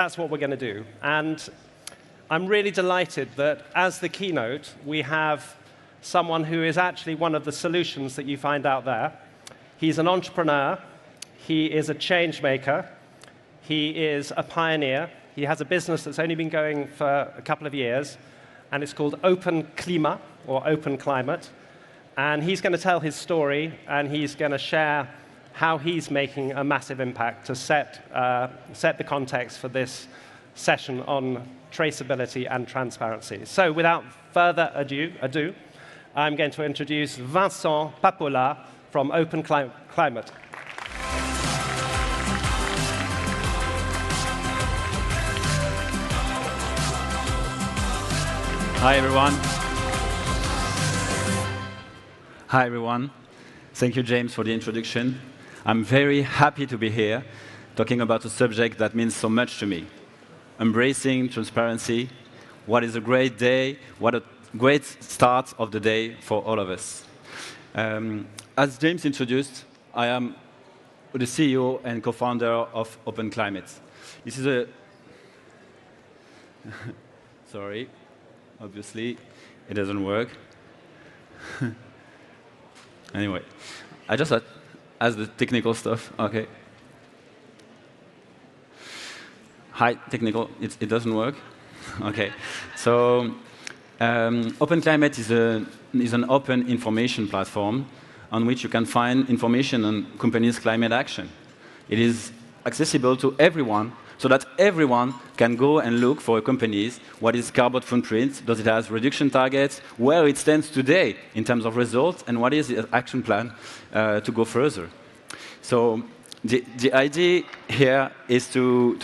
That's what we're going to do. And I'm really delighted that as the keynote, we have someone who is actually one of the solutions that you find out there. He's an entrepreneur. He is a change maker. He is a pioneer. He has a business that's only been going for a couple of years, and it's called OpenClimat, or OpenClimat. And he's going to tell his story, and he's going to share how he's making a massive impact to set the context for this session on traceability and transparency. So without further ado, I'm going to introduce Vincent Pappolla from OpenClimat. Hi, everyone. Hi, everyone. Thank you, James, for the introduction. I'm very happy to be here talking about a subject that means so much to me. Embracing transparency. What is a great day. What a great start of the day for all of us. As James introduced, I am the CEO and co-founder of OpenClimat. This is a... Sorry. Obviously, it doesn't work. Anyway, I just asked the technical stuff. OK. Hi, technical. It doesn't work. OK. So OpenClimat is an open information platform on which you can find information on companies' climate action. It is accessible to everyone, so that everyone can go and look for companies, what is carbon footprint, does it have reduction targets, where it stands today in terms of results, and what is the action plan to go further. So the idea here is to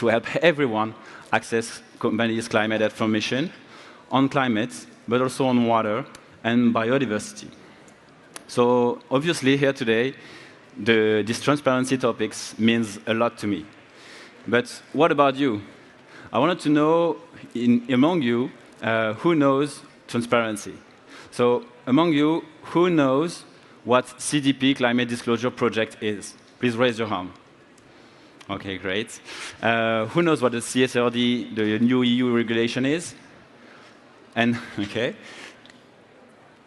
help everyone access companies' climate information on climate, but also on water and biodiversity. So obviously here today, these transparency topics means a lot to me. But what about you? I wanted to know, among you, who knows transparency? So among you, who knows what CDP, Climate Disclosure Project, is? Please raise your hand. OK, great. Who knows what the CSRD, the new EU regulation, is? And, OK.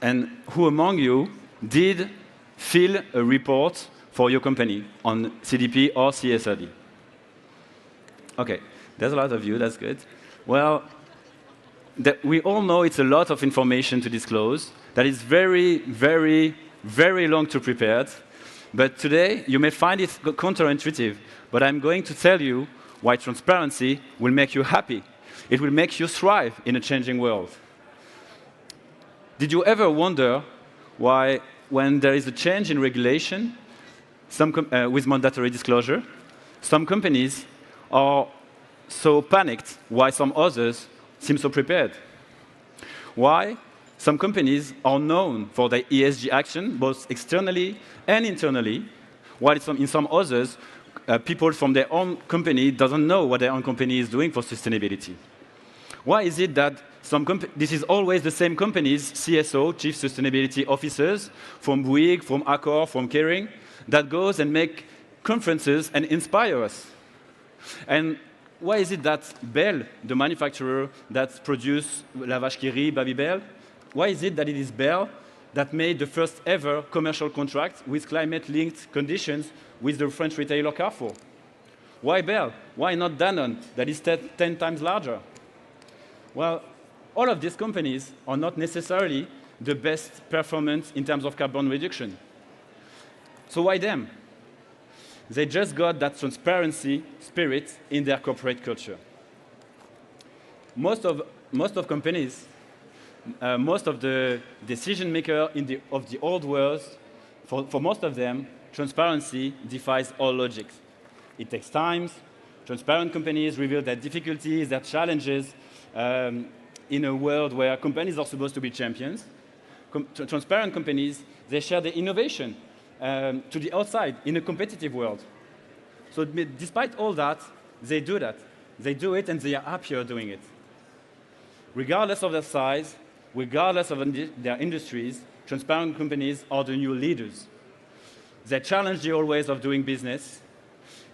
And who among you did fill a report for your company on CDP or CSRD? OK, there's a lot of you. That's good. Well, we all know it's a lot of information to disclose. That is very, very, very long to prepare. But today, you may find it counterintuitive. But I'm going to tell you why transparency will make you happy. It will make you thrive in a changing world. Did you ever wonder why, when there is a change in regulation with mandatory disclosure, some companies are so panicked, why some others seem so prepared? Why some companies are known for their ESG action, both externally and internally, while in some others, people from their own company doesn't know what their own company is doing for sustainability? Why is it that this is always the same companies, CSO, Chief Sustainability Officers, from Bouygues, from Accor, from Kering, that goes and make conferences and inspire us? And why is it that Bell, the manufacturer that produces La Vache qui rit, Babybel, why is it that it is Bell that made the first ever commercial contract with climate-linked conditions with the French retailer Carrefour? Why Bell? Why not Danone, that is 10 times larger? Well, all of these companies are not necessarily the best performance in terms of carbon reduction. So why them? They just got that transparency spirit in their corporate culture. Most of companies, most of the decision makers of the old world, for most of them, transparency defies all logic. It takes time. Transparent companies reveal their difficulties, their challenges in a world where companies are supposed to be champions. Transparent companies, they share their innovation to the outside in a competitive world. So despite all that, they do that. They do it, and they are happier doing it. Regardless of their size, regardless of their industries, transparent companies are the new leaders. They challenge the old ways of doing business.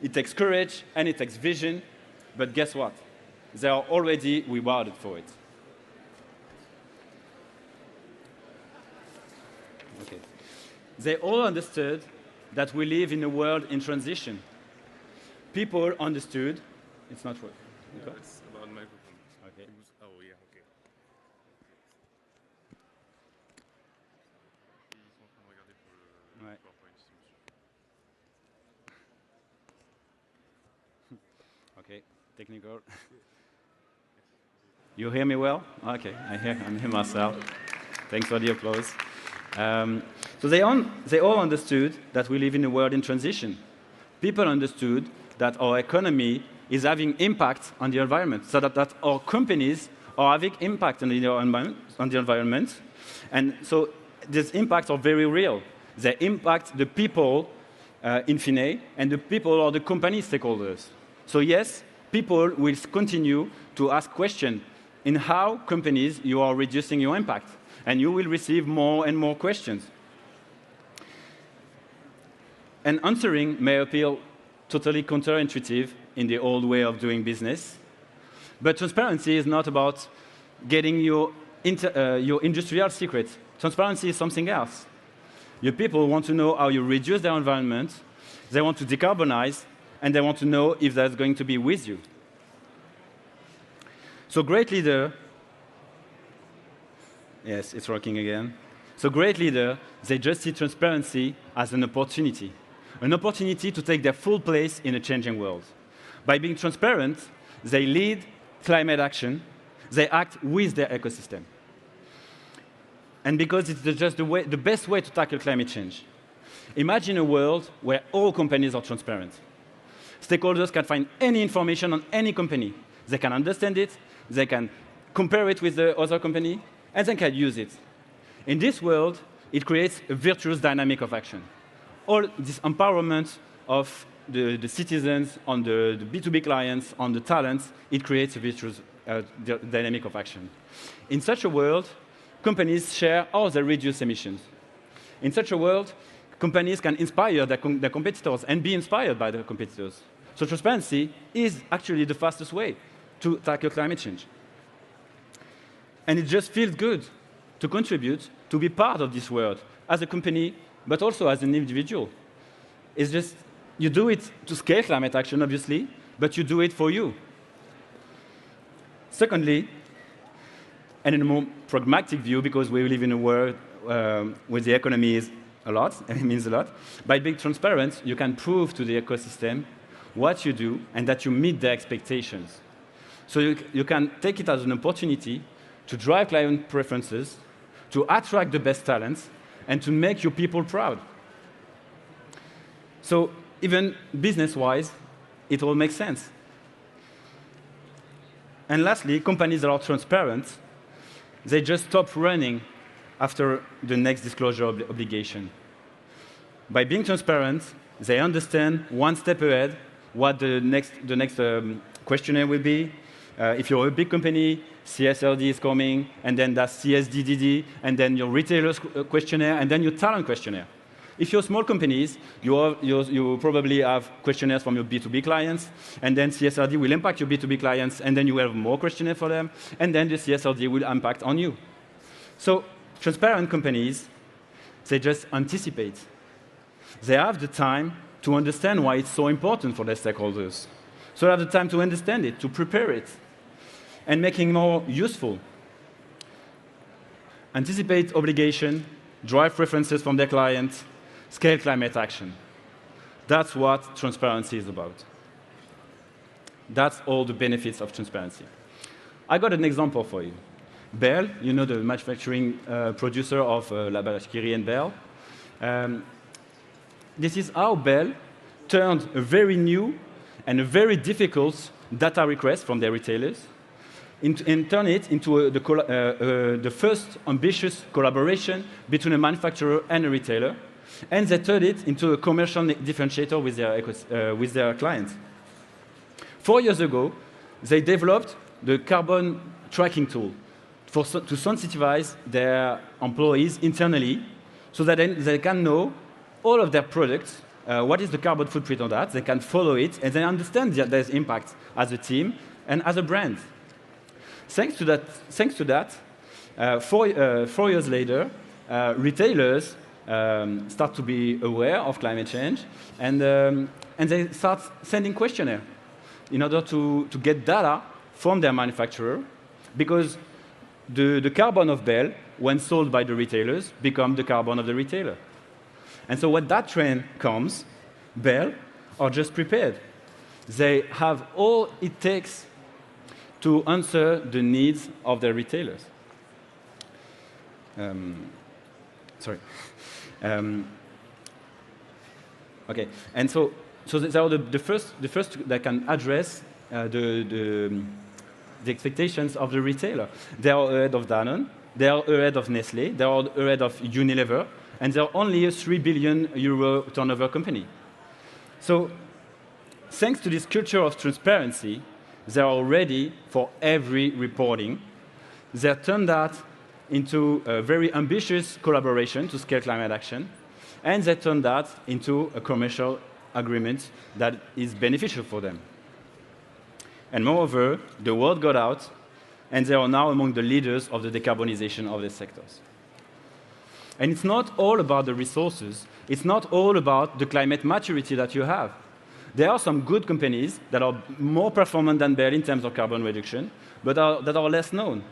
It takes courage and it takes vision, But guess what? They are already rewarded for it. Okay. They all understood that we live in a world in transition. People understood. It's not working. Yeah, it's about microphone. Okay. Oh, yeah, okay. Ils sont en train de regarder pour le Ouais. PowerPoint, monsieur. Okay, technical. You hear me well? Okay, I'm here myself. Thanks for the applause. So they all understood that we live in a world in transition. People understood that our economy is having impact on the environment, so that our companies are having impact on the environment. And so these impacts are very real. They impact the people in fine, and the people are the company stakeholders. So yes, people will continue to ask questions in how companies you are reducing your impact, and you will receive more and more questions. And answering may appear totally counterintuitive in the old way of doing business, but transparency is not about getting your industrial secrets. Transparency is something else. Your people want to know how you reduce their environment, they want to decarbonize, and they want to know if that's going to be with you. So great leader, yes, it's working again. So great leader, they just see transparency as an opportunity to take their full place in a changing world. By being transparent, they lead climate action, they act with their ecosystem. And because it's just the best way to tackle climate change. Imagine a world where all companies are transparent. Stakeholders can find any information on any company. They can understand it, they can compare it with the other company, and they can use it. In this world, it creates a virtuous dynamic of action. All this empowerment of the citizens, on the B2B clients, on the talents, it creates a virtuous dynamic of action. In such a world, companies share how they reduce emissions. In such a world, companies can inspire their competitors and be inspired by their competitors. So transparency is actually the fastest way to tackle climate change. And it just feels good to contribute, to be part of this world as a company, but also as an individual. It's just, you do it to scale climate action, obviously, but you do it for you. Secondly, and in a more pragmatic view, because we live in a world where the economy is a lot, and it means a lot, by being transparent, you can prove to the ecosystem what you do and that you meet their expectations. So you can take it as an opportunity to drive client preferences, to attract the best talents, and to make your people proud. So even business-wise, it all makes sense. And lastly, companies that are transparent, they just stop running after the next disclosure obligation. By being transparent, they understand one step ahead what the next questionnaire will be. If you're a big company, CSRD is coming, and then that's CSDDD, and then your retailer's questionnaire, and then your talent questionnaire. If you're small companies, you probably have questionnaires from your B2B clients, and then CSRD will impact your B2B clients, and then you will have more questionnaires for them, and then the CSRD will impact on you. So transparent companies, they just anticipate. They have the time to understand why it's so important for their stakeholders. So they have the time to understand it, to prepare it, and making it more useful. Anticipate obligation, drive preferences from their clients, scale climate action. That's what transparency is about. That's all the benefits of transparency. I got an example for you. Bell, you know, the manufacturing producer of Labashkiri and Bell. This is how Bell turned a very new and a very difficult data request from their retailers and turn it into the first ambitious collaboration between a manufacturer and a retailer. And they turned it into a commercial differentiator with their clients. 4 years ago, they developed the carbon tracking tool to sensitize their employees internally so that they can know all of their products what is the carbon footprint of that. They can follow it, and they understand that there's impact as a team and as a brand. Thanks to that, 4 years later, retailers start to be aware of climate change, and they start sending questionnaires in order to get data from their manufacturer, because the carbon of Bell, when sold by the retailers, becomes the carbon of the retailer. And so when that trend comes, Bell are just prepared. They have all it takes to answer the needs of their retailers. Sorry. Okay, and so they are the first that can address the expectations of the retailer. They are ahead of Danone, they are ahead of Nestlé, they are ahead of Unilever, and they're only a €3 billion turnover company. So, thanks to this culture of transparency, they are ready for every reporting. They turned that into a very ambitious collaboration to scale climate action, and they turned that into a commercial agreement that is beneficial for them. And moreover, the word got out, and they are now among the leaders of the decarbonization of their sectors. And it's not all about the resources. It's not all about the climate maturity that you have. There are some good companies that are more performant than Bell in terms of carbon reduction, but that are less known.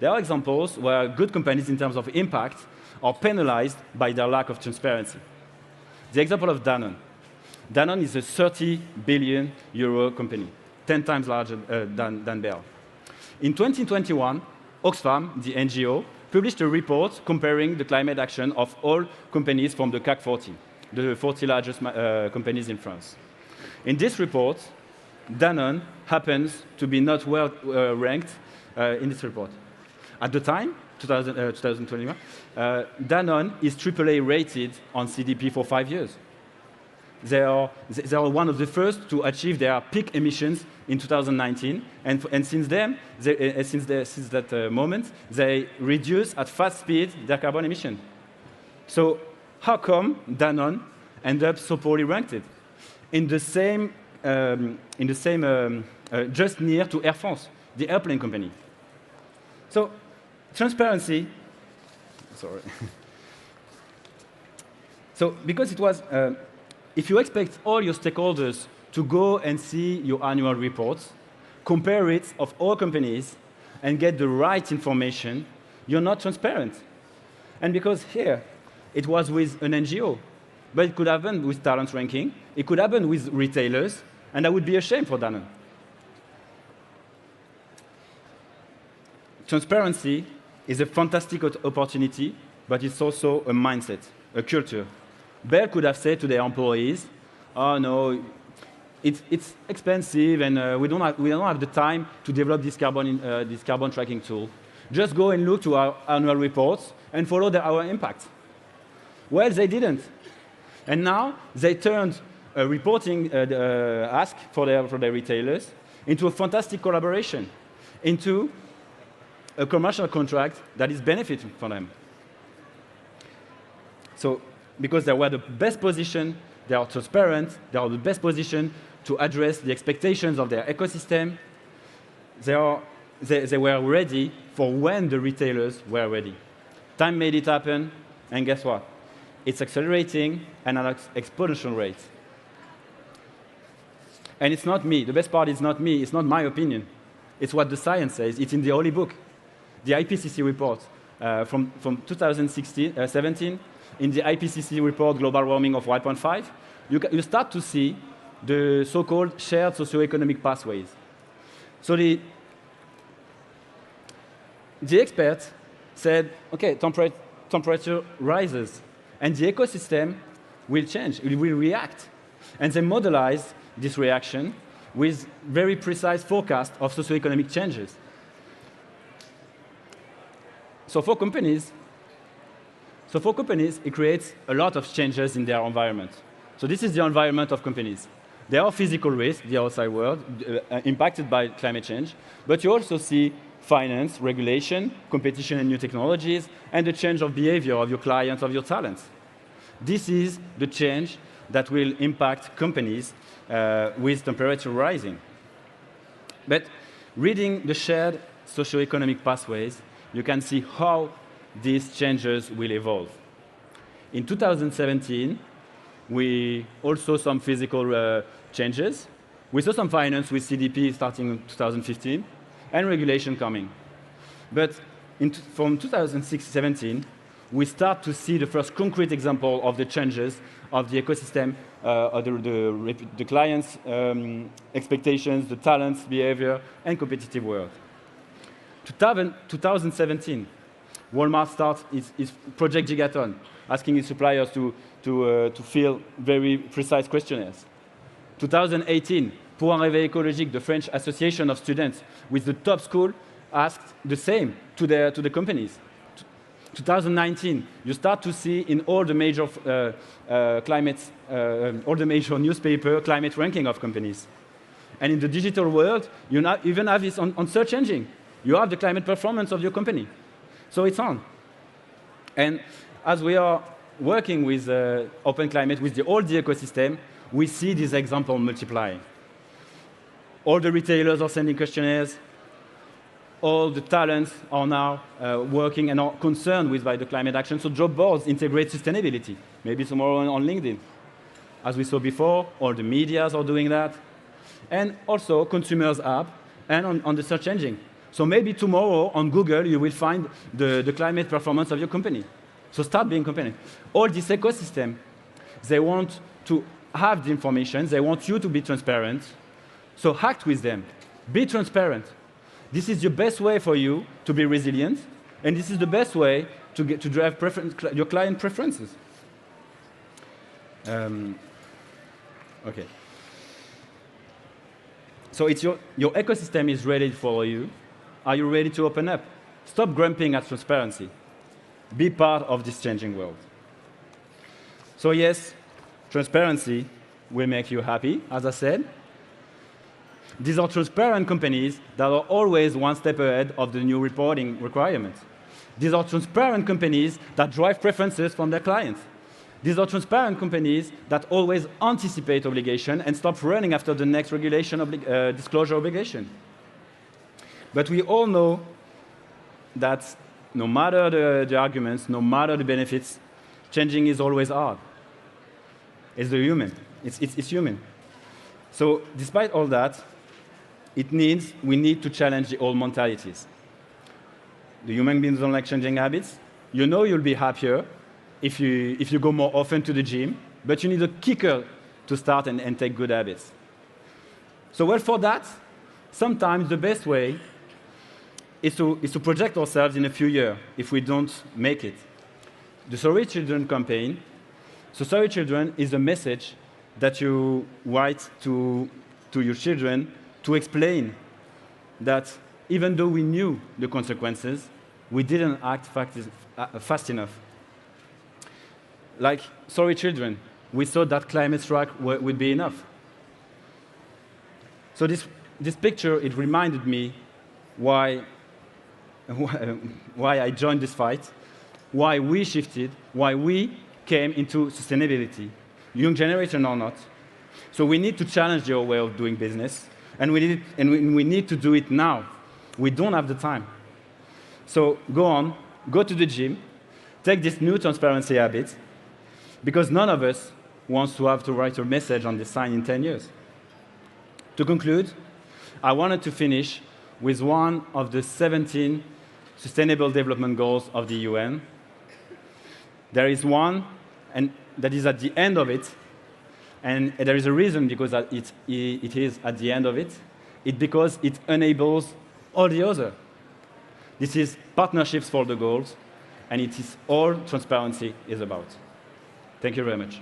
There are examples where good companies in terms of impact are penalized by their lack of transparency. The example of Danone. Danone is a €30 billion company, 10 times larger than Bell. In 2021, Oxfam, the NGO, published a report comparing the climate action of all companies from the CAC 40, the 40 largest companies in France. In this report, Danone happens to be not well ranked in this report. At the time, 2021, Danone is AAA rated on CDP for 5 years. They are one of the first to achieve their peak emissions in 2019, and since then, since that moment, they reduce at fast speed their carbon emission. So how come Danone ended up so poorly ranked? In the same, just near to Air France, the airplane company. So transparency. Sorry. So because it was. If you expect all your stakeholders to go and see your annual reports, compare it of all companies, and get the right information, you're not transparent. And because here, it was with an NGO, but it could happen with talent ranking, it could happen with retailers, and that would be a shame for Danone. Transparency is a fantastic opportunity, but it's also a mindset, a culture. Bell could have said to their employees, "Oh no, it's expensive, and we don't have the time to develop this carbon tracking tool. Just go and look to our annual reports and follow our impact." Well, they didn't, and now they turned a reporting ask for their retailers into a fantastic collaboration, into a commercial contract that is benefiting for them. So, because they were the best position, they are transparent, they are the best position to address the expectations of their ecosystem. They were ready for when the retailers were ready. Time made it happen, and guess what? It's accelerating and at an exponential rate. And it's not me. The best part is not me. It's not my opinion. It's what the science says. It's in the holy book, the IPCC report from 2017. In the IPCC report, Global Warming of 1.5, you start to see the so-called shared socioeconomic pathways. So the experts said, okay, temperature rises, and the ecosystem will change, it will react. And they modelized this reaction with very precise forecast of socioeconomic changes. So for companies, it creates a lot of changes in their environment. So this is the environment of companies. There are physical risks, the outside world, impacted by climate change, but you also see finance, regulation, competition and new technologies, and the change of behavior of your clients, of your talents. This is the change that will impact companies with temperature rising. But reading the shared socioeconomic pathways, you can see how these changes will evolve. In 2017, we also saw some physical changes. We saw some finance with CDP starting in 2015, and regulation coming. But from 2016-17, we start to see the first concrete example of the changes of the ecosystem, of the clients' expectations, the talents, behavior, and competitive world. 2017, Walmart starts its Project Gigaton, asking its suppliers to fill very precise questionnaires. 2018, Pour un réveil écologique, the French Association of Students, with the top school, asked the same to the companies. 2019, you start to see in all the major all the major newspaper climate ranking of companies. And in the digital world, you even have this on search engine. You have the climate performance of your company. So it's on. And as we are working with OpenClimat, with all the ecosystem, we see this example multiplying. All the retailers are sending questionnaires. All the talents are now working and are concerned with by the climate action. So job boards integrate sustainability. Maybe tomorrow on LinkedIn. As we saw before, all the medias are doing that. And also consumers app and on the search engine. So maybe tomorrow on Google, you will find the climate performance of your company. So start being company. All this ecosystem, they want to have the information. They want you to be transparent. So act with them. Be transparent. This is the best way for you to be resilient, and this is the best way to drive your client preferences. Okay. So it's your ecosystem is ready for you. Are you ready to open up? Stop grumping at transparency. Be part of this changing world. So yes, transparency will make you happy, as I said. These are transparent companies that are always one step ahead of the new reporting requirements. These are transparent companies that drive preferences from their clients. These are transparent companies that always anticipate obligation and stop running after the next regulation disclosure obligation. But we all know that no matter the arguments, no matter the benefits, changing is always hard. It's the human. It's human. So despite all that, we need to challenge the old mentalities. The human beings don't like changing habits. You know you'll be happier if you go more often to the gym, but you need a kicker to start and take good habits. So well, for that, sometimes the best way is to project ourselves in a few years if we don't make it. The Sorry Children campaign, so Sorry Children is a message that you write to your children to explain that even though we knew the consequences, we didn't act fast enough. Like, Sorry Children, we thought that climate strike would be enough. So this picture, it reminded me why I joined this fight, why we shifted, why we came into sustainability, young generation or not. So we need to challenge your way of doing business. And we need to do it now. We don't have the time. So go to the gym, take this new transparency habit, because none of us wants to have to write a message on the sign in 10 years. To conclude, I wanted to finish with one of the 17 Sustainable Development Goals of the UN. There is one, and that is at the end of it. And there is a reason because it is at the end of it. It's because it enables all the other. This is partnerships for the goals, and it is all transparency is about. Thank you very much.